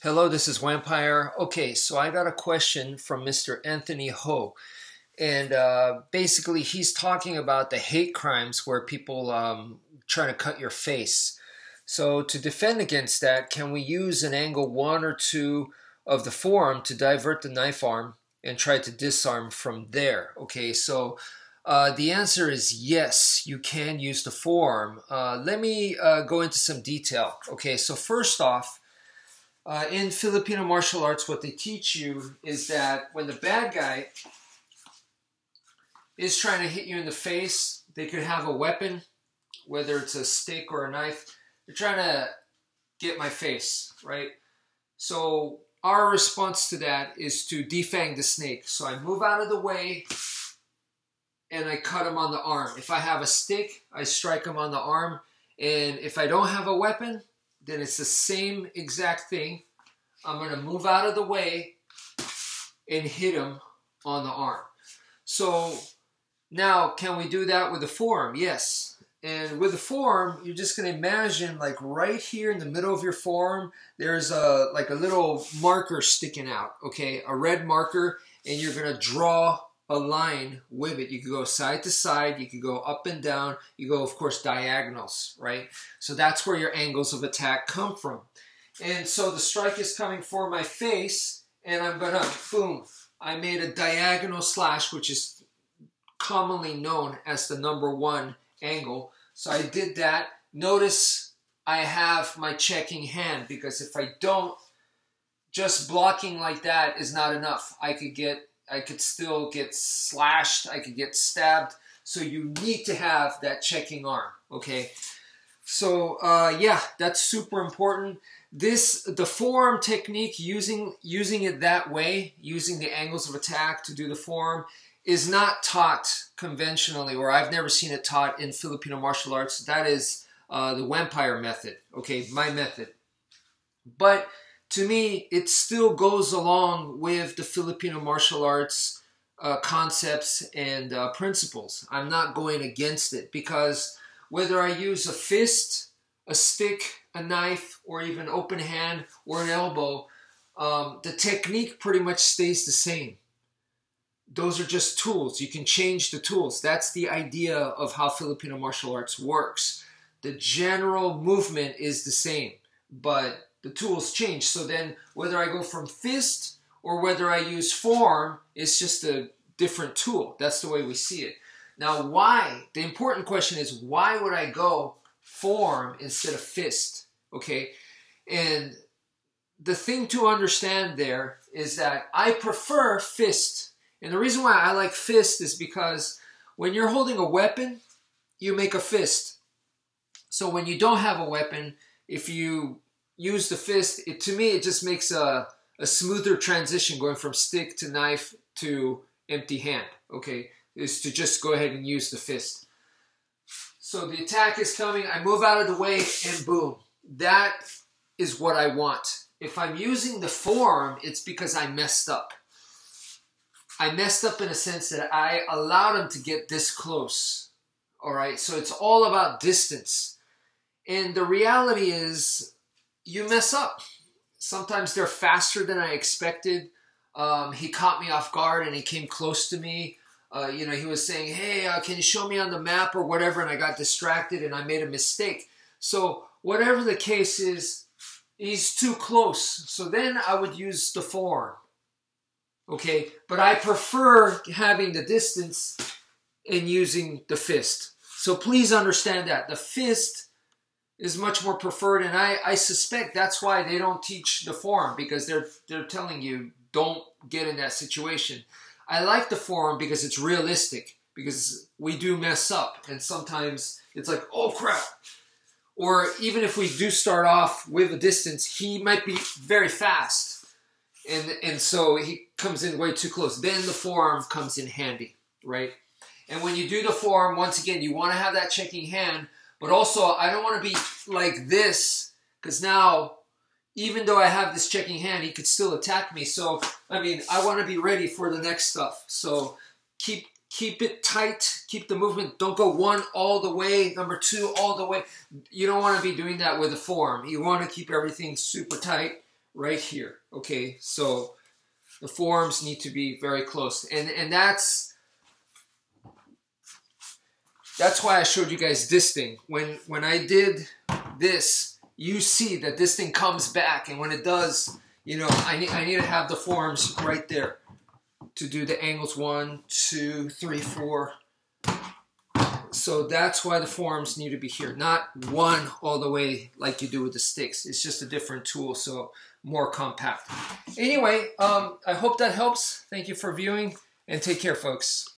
Hello, this is wmpyr. Okay, so I got a question from Mr. Anthony Ho. And basically, he's talking about the hate crimes where people trying to cut your face. So to defend against that, can we use an angle 1 or 2 of the forearm to divert the knife arm and try to disarm from there? Okay, so the answer is yes, you can use the forearm. Let me go into some detail. Okay, so first off, in Filipino martial arts, what they teach you is that when the bad guy is trying to hit you in the face, they could have a weapon, whether it's a stick or a knife. They're trying to get my face, right? So our response to that is to defang the snake. So I move out of the way and I cut him on the arm. If I have a stick, I strike him on the arm. And if I don't have a weapon, then it's the same exact thing. I'm going to move out of the way and hit him on the arm. So now, can we do that with the forearm? Yes. And with the forearm, you're just going to imagine, like right here in the middle of your forearm, there's like a little marker sticking out, okay? A red marker, and you're going to draw a line with it. You could go side to side, you could go up and down, you go, of course, diagonals, right? So that's where your angles of attack come from. And so the strike is coming for my face, and I'm gonna, boom, I made a diagonal slash, which is commonly known as the #1 angle. So I did that. Notice I have my checking hand, because if I don't, just blocking like that is not enough. I could still get slashed, I could get stabbed. So you need to have that checking arm, okay? So yeah, that's super important. The forearm technique, using it that way, using the angles of attack to do the forearm, is not taught conventionally, or I've never seen it taught in Filipino martial arts. That is the wmpyr method, okay, my method. But to me, it still goes along with the Filipino martial arts concepts and principles. I'm not going against it, because whether I use a fist, a stick, a knife, or even open hand or an elbow, the technique pretty much stays the same. Those are just tools. You can change the tools. That's the idea of how Filipino martial arts works. The general movement is the same, but the tools change. So then whether I go from fist or whether I use forearm, it's just a different tool. That's the way we see it. Now, why? The important question is, why would I go forearm instead of fist? Okay? And the thing to understand there is that I prefer fist. And the reason why I like fist is because when you're holding a weapon, you make a fist. So when you don't have a weapon, if you use the fist, to me, it just makes a smoother transition going from stick to knife to empty hand, okay, is to just go ahead and use the fist. So the attack is coming, I move out of the way, and boom. That is what I want. If I'm using the forearm, it's because I messed up. I messed up in a sense that I allowed him to get this close, all right? So it's all about distance. And the reality is, you mess up. Sometimes they're faster than I expected. He caught me off guard and he came close to me. You know, he was saying, hey, can you show me on the map or whatever? And I got distracted and I made a mistake. So whatever the case is, he's too close. So then I would use the forearm. Okay, but I prefer having the distance and using the fist. So please understand that. The fist is much more preferred, and I suspect that's why they don't teach the forearm, because they're telling you don't get in that situation. I like the forearm because it's realistic, because we do mess up, and sometimes it's like, oh crap. Or even if we do start off with a distance, he might be very fast. And so he comes in way too close. Then the forearm comes in handy, right? And when you do the forearm, once again, you want to have that checking hand, but also I don't want to be like this, because now, even though I have this checking hand, he could still attack me. So, I mean, I want to be ready for the next stuff. So keep it tight, keep the movement. Don't go 1 all the way, #2 all the way. You don't want to be doing that with the forearm. You want to keep everything super tight, right here. Okay, so the forearms need to be very close, and that's why I showed you guys this thing. When I did this, you see that this thing comes back, and when it does, you know, I need to have the forearms right there to do the angles 1, 2, 3, 4. So that's why the forearms need to be here, not one all the way like you do with the sticks. It's just a different tool, so more compact. Anyway, I hope that helps. Thank you for viewing, and take care, folks.